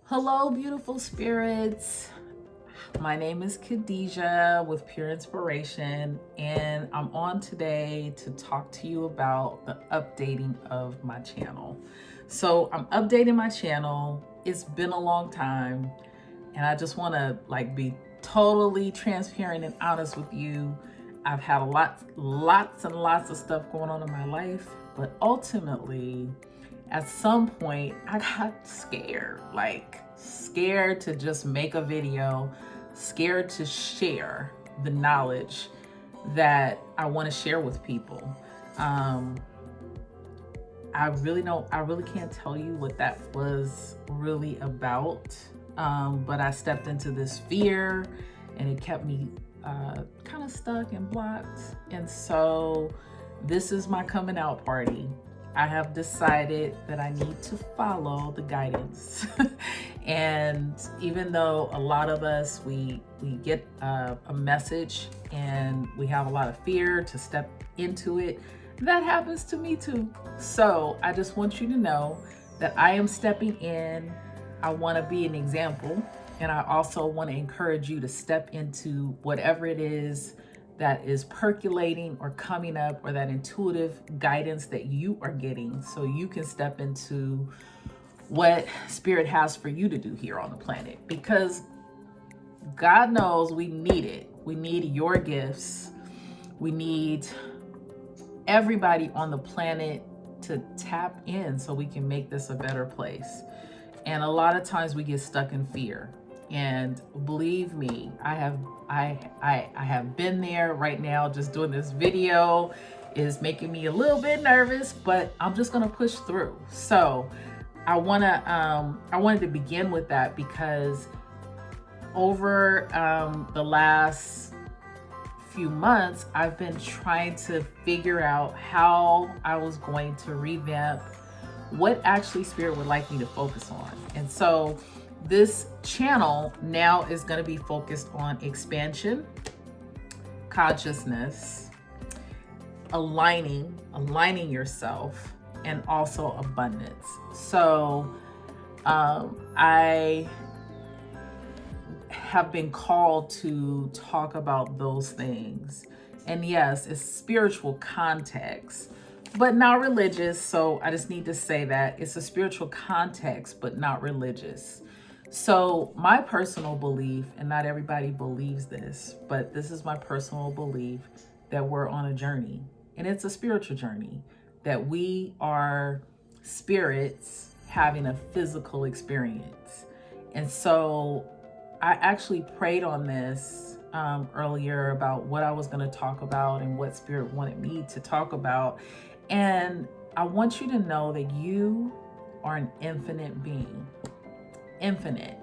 Hello, beautiful spirits. My name is Khadijah with Pure Inspiration, and I'm on today to talk to you about the updating of my channel. So I'm updating my channel. It's been a long time, and I just want to be totally transparent and honest with you. I've had lots and lots of stuff going on in my life, but ultimately, at some point, I got scared, scared to just make a video, scared to share the knowledge that I want to share with people. I really can't tell you what that was really about. But I stepped into this fear and it kept me kind of stuck and blocked. And so this is my coming out party. I have decided that I need to follow the guidance. And even though a lot of us, we get a message and we have a lot of fear to step into it, that happens to me too. So I just want you to know that I am stepping in. I want to be an example. And I also want to encourage you to step into whatever it is that is percolating or coming up, or that intuitive guidance that you are getting, so you can step into what Spirit has for you to do here on the planet. Because God knows we need it. We need your gifts. We need everybody on the planet to tap in so we can make this a better place. And a lot of times we get stuck in fear. And believe me, I have been there. Right now, just doing this video is making me a little bit nervous, but I'm just gonna push through. So I wanted to begin with that because over the last few months, I've been trying to figure out how I was going to revamp what actually Spirit would like me to focus on. And so this channel now is going to be focused on expansion, consciousness, aligning yourself, and also abundance. So I have been called to talk about those things. And yes, it's spiritual context, but not religious. So I just need to say that it's a spiritual context, but not religious. So my personal belief, and not everybody believes this, but this is my personal belief, that we're on a journey, and it's a spiritual journey, that we are spirits having a physical experience. And so I actually prayed on this earlier about what I was going to talk about and what Spirit wanted me to talk about. And I want you to know that you are an infinite being. Infinite,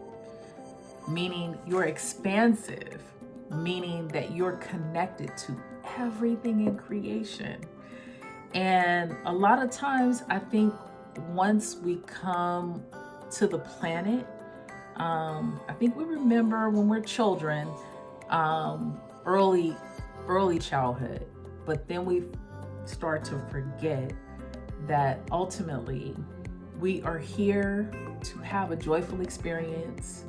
meaning you're expansive, meaning that you're connected to everything in creation. And a lot of times, I think once we come to the planet, I think we remember when we're children, early childhood, but then we start to forget that ultimately we are here to have a joyful experience.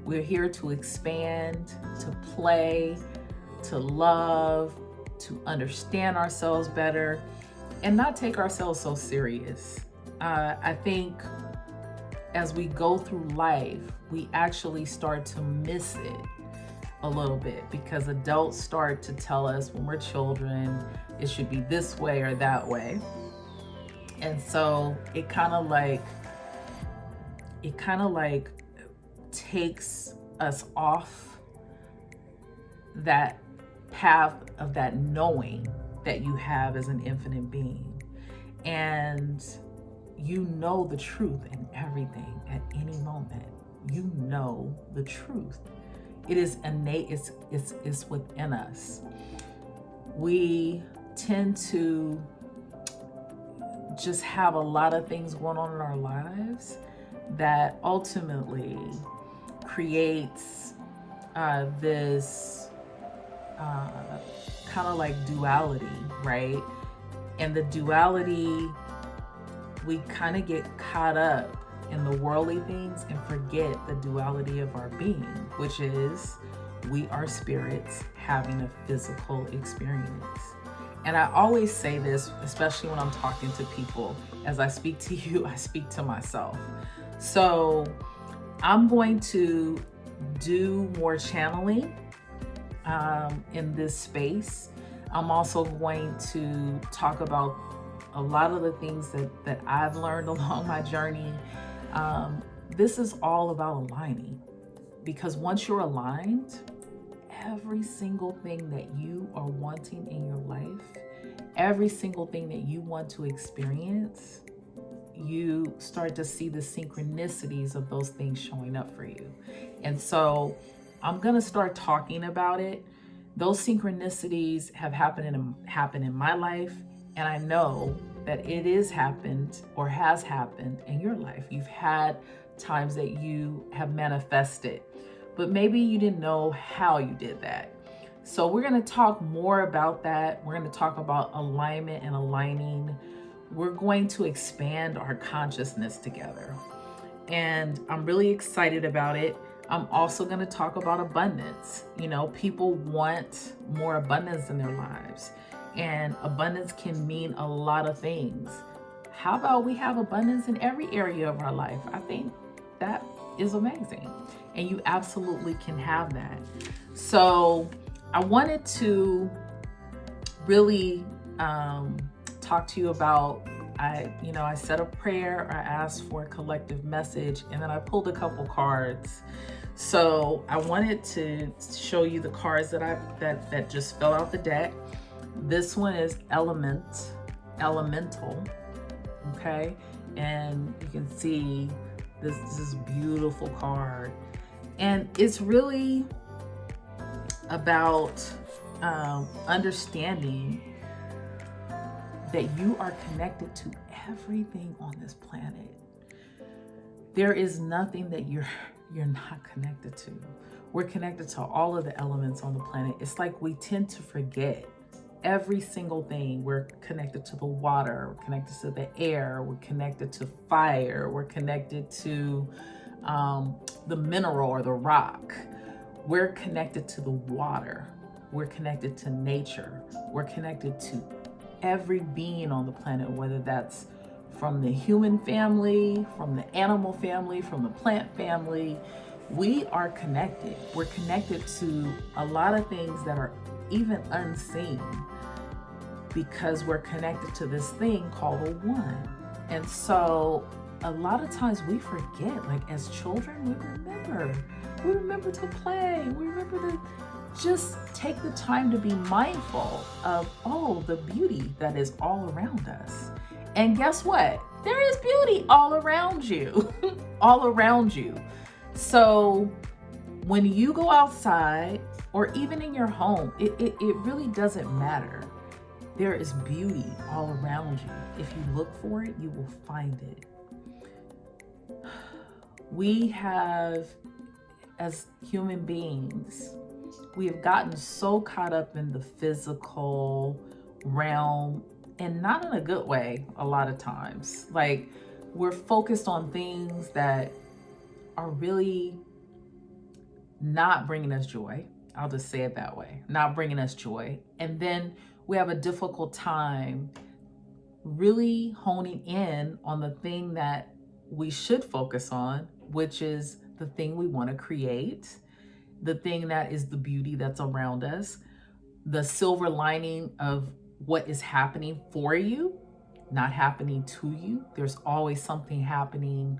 We're here to expand, to play, to love, to understand ourselves better, and not take ourselves so serious. I think as we go through life, we actually start to miss it a little bit, because adults start to tell us when we're children, it should be this way or that way. And so it kind of takes us off that path of that knowing that you have as an infinite being. And you know the truth in everything at any moment. You know the truth. It is innate, it's within us. We tend to just have a lot of things going on in our lives that ultimately creates this kind of duality, right? And the duality, we kind of get caught up in the worldly things and forget the duality of our being, which is we are spirits having a physical experience. And I always say this, especially when I'm talking to people. As I speak to you, I speak to myself. So I'm going to do more channeling in this space. I'm also going to talk about a lot of the things that I've learned along my journey. This is all about aligning, because once you're aligned, every single thing that you are wanting in your life, every single thing that you want to experience, you start to see the synchronicities of those things showing up for you. And so I'm going to start talking about it. Those synchronicities have happened in my life, and I know that it is happened or has happened in your life. You've had times that you have manifested, but maybe you didn't know how you did that. So we're going to talk more about that. We're going to talk about alignment and aligning. We're going to expand our consciousness together. And I'm really excited about it. I'm also going to talk about abundance. You know, people want more abundance in their lives, and abundance can mean a lot of things. How about we have abundance in every area of our life? I think that is amazing, and you absolutely can have that. So I wanted to really talk to you about, I said a prayer, I asked for a collective message, and then I pulled a couple cards. So I wanted to show you the cards that just fell out the deck. This one is elemental, okay? And you can see this beautiful card. And it's really about understanding that you are connected to everything on this planet. There is nothing that you're not connected to. We're connected to all of the elements on the planet. It's like we tend to forget every single thing. We're connected to the water, we're connected to the air, we're connected to fire, we're connected to the mineral or the rock. We're connected to the water. We're connected to nature. We're connected to every being on the planet, whether that's from the human family, from the animal family, from the plant family. We are connected. We're connected to a lot of things that are even unseen, because we're connected to this thing called the One. And so a lot of times we forget, like as children, we remember to play. We remember to just take the time to be mindful of the beauty that is all around us. And guess what? There is beauty all around you, all around you. So when you go outside or even in your home, it really doesn't matter. There is beauty all around you. If you look for it, you will find it. We have, as human beings, we have gotten so caught up in the physical realm, and not in a good way a lot of times. Like, we're focused on things that are really not bringing us joy. I'll just say it that way, not bringing us joy. And then we have a difficult time really honing in on the thing that we should focus on, which is the thing we want to create, the thing that is the beauty that's around us, the silver lining of what is happening for you, not happening to you. There's always something happening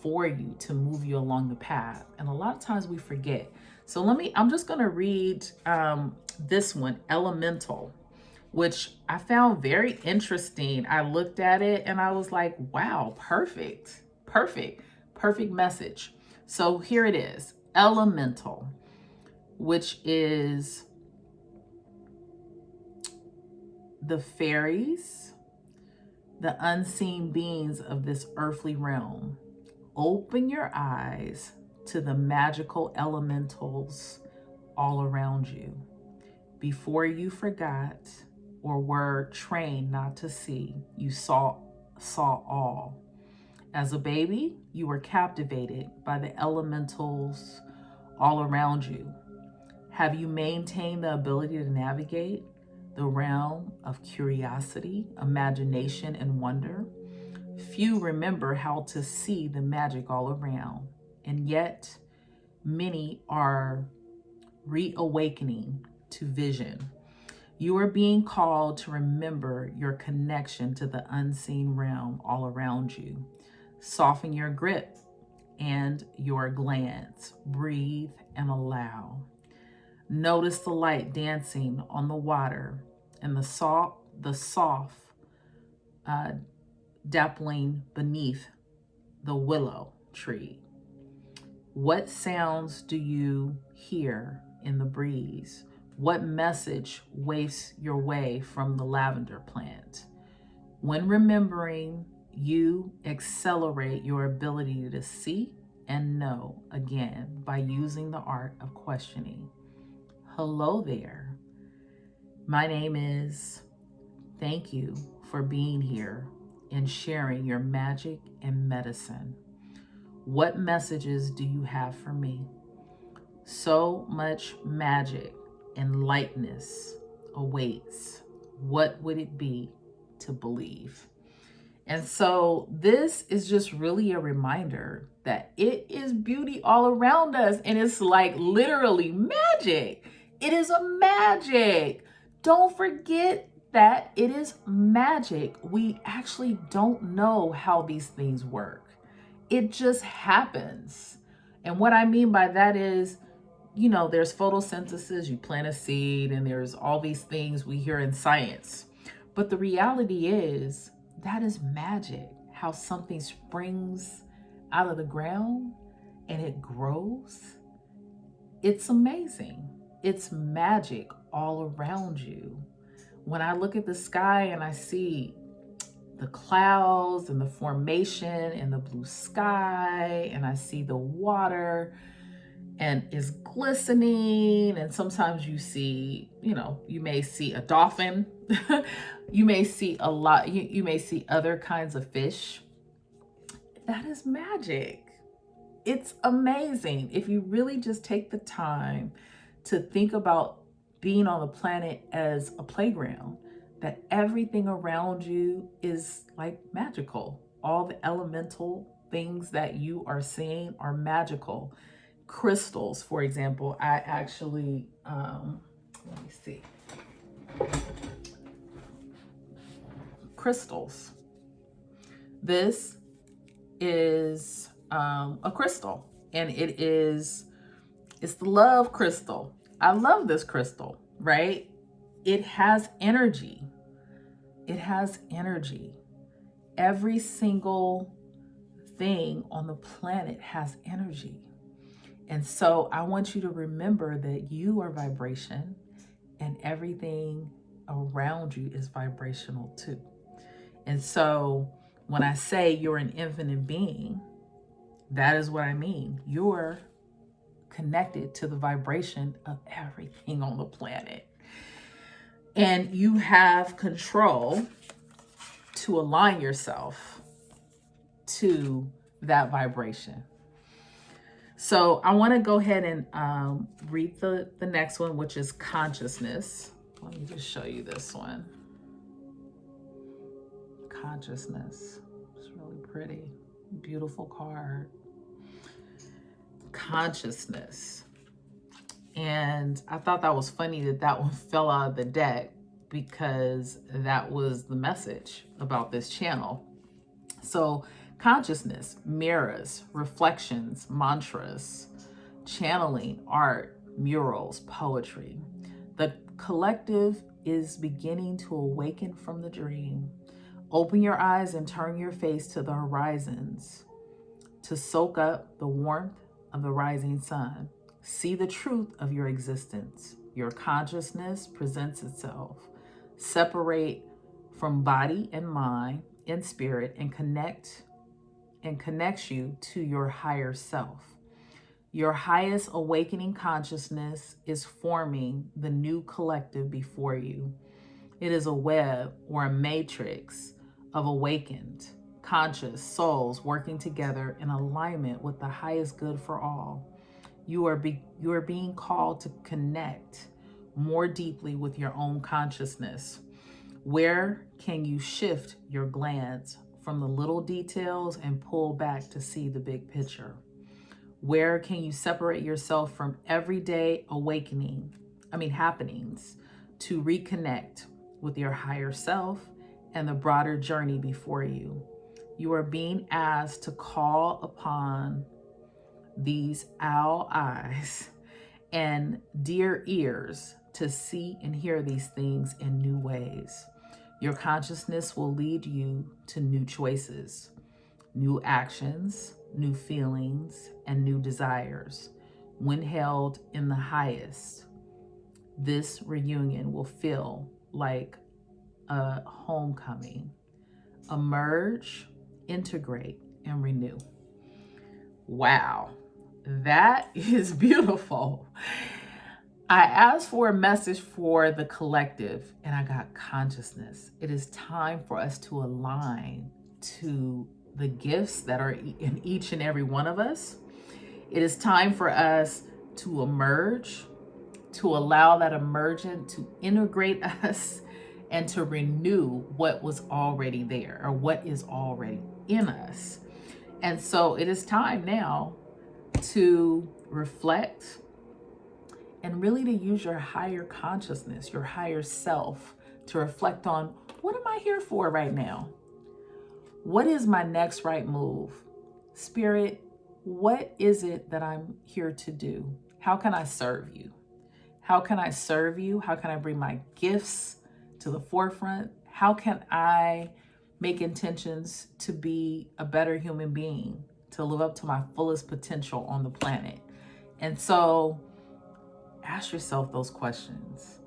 for you to move you along the path. And a lot of times we forget. So I'm just going to read this one, Elemental, which I found very interesting. I looked at it and I was like, wow, perfect message. So here it is, Elemental, which is the fairies, the unseen beings of this earthly realm. Open your eyes to the magical elementals all around you. Before you forgot or were trained not to see, you saw all. As a baby, you were captivated by the elementals all around you. Have you maintained the ability to navigate the realm of curiosity, imagination, and wonder? Few remember how to see the magic all around, and yet many are reawakening to vision. You are being called to remember your connection to the unseen realm all around you. Soften your grip and your glance. Breathe and allow. Notice the light dancing on the water and the soft dappling beneath the willow tree. What sounds do you hear in the breeze? What message wafts your way from the lavender plant? When remembering, you accelerate your ability to see and know again by using the art of questioning. Hello there. My name is. Thank you for being here and sharing your magic and medicine. What messages do you have for me? So much magic and lightness awaits. What would it be to believe? And so this is just really a reminder that it is beauty all around us, and it's like literally magic. It is a magic. Don't forget that it is magic. We actually don't know how these things work. It just happens. And what I mean by that is, you know, there's photosynthesis, you plant a seed, and there's all these things we hear in science. But the reality is, that is magic. How something springs out of the ground and it grows. It's amazing. It's magic all around you. When I look at the sky and I see the clouds and the formation and the blue sky, and I see the water and it's glistening, and sometimes you see, you know, you may see a dolphin. You may see a lot, you may see other kinds of fish. That is magic. It's amazing. If you really just take the time to think about being on the planet as a playground, that everything around you is like magical. All the elemental things that you are seeing are magical. Crystals, for example, I actually, let me see. Crystals. This is a crystal, and it's the love crystal. I love this crystal, right? It has energy. It has energy. Every single thing on the planet has energy. And so I want you to remember that you are vibration, and everything around you is vibrational too. And so when I say you're an infinite being, that is what I mean. You're connected to the vibration of everything on the planet. And you have control to align yourself to that vibration. So I want to go ahead and read the next one, which is consciousness. Let me just show you this one. Consciousness. It's really pretty. Beautiful card. Consciousness. And I thought that was funny that one fell out of the deck, because that was the message about this channel. So consciousness, mirrors, reflections, mantras, channeling, art, murals, poetry. The collective is beginning to awaken from the dream. Open your eyes and turn your face to the horizons to soak up the warmth of the rising sun. See the truth of your existence. Your consciousness presents itself. Separate from body and mind and spirit, and connects you to your higher self. Your highest awakening consciousness is forming the new collective before you. It is a web or a matrix of awakened conscious souls working together in alignment with the highest good for all. You are being called to connect more deeply with your own consciousness. Where can you shift your glance from the little details and pull back to see the big picture? Where can you separate yourself from everyday happenings to reconnect with your higher self and the broader journey before you? You are being asked to call upon these owl eyes and dear ears to see and hear these things in new ways. Your consciousness will lead you to new choices, new actions, new feelings, and new desires. When held in the highest, this reunion will feel like a homecoming. Emerge, integrate, and renew. Wow, that is beautiful. I asked for a message for the collective and I got consciousness. It is time for us to align to the gifts that are in each and every one of us. It is time for us to emerge, to allow that emergent to integrate us and to renew what was already there or what is already in us. And so it is time now to reflect and really to use your higher consciousness, your higher self, to reflect on, what am I here for right now? What is my next right move? Spirit, what is it that I'm here to do? How can I serve you? How can I serve you? How can I bring my gifts to the forefront? How can I make intentions to be a better human being, to live up to my fullest potential on the planet? And so ask yourself those questions,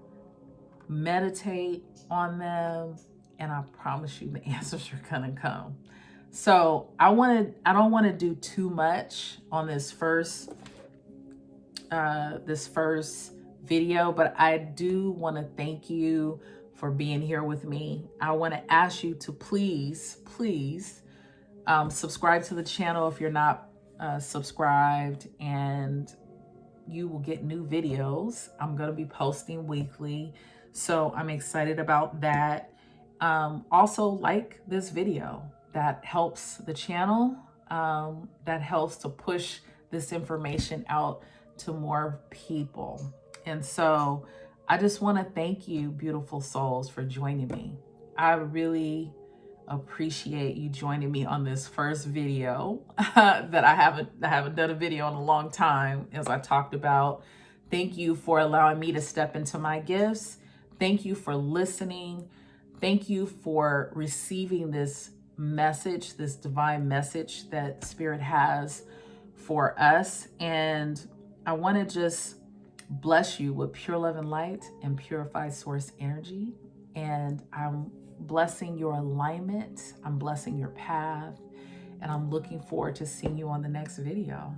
meditate on them, and I promise you the answers are gonna come. So I don't want to do too much on this first video, but I do want to thank you for being here with me. I want to ask you to please subscribe to the channel if you're not subscribed, and you will get new videos. I'm going to be posting weekly, so I'm excited about that. Also, like this video. That helps the channel. That helps to push this information out to more people. And so I just want to thank you, beautiful souls, for joining me. I really appreciate you joining me on this first video that I haven't done a video in a long time, as I talked about. Thank you for allowing me to step into my gifts. Thank you for listening. Thank you for receiving this message, this divine message that Spirit has for us. And I want to just bless you with pure love and light and purified source energy. And I'm blessing your alignment. I'm blessing your path. And I'm looking forward to seeing you on the next video.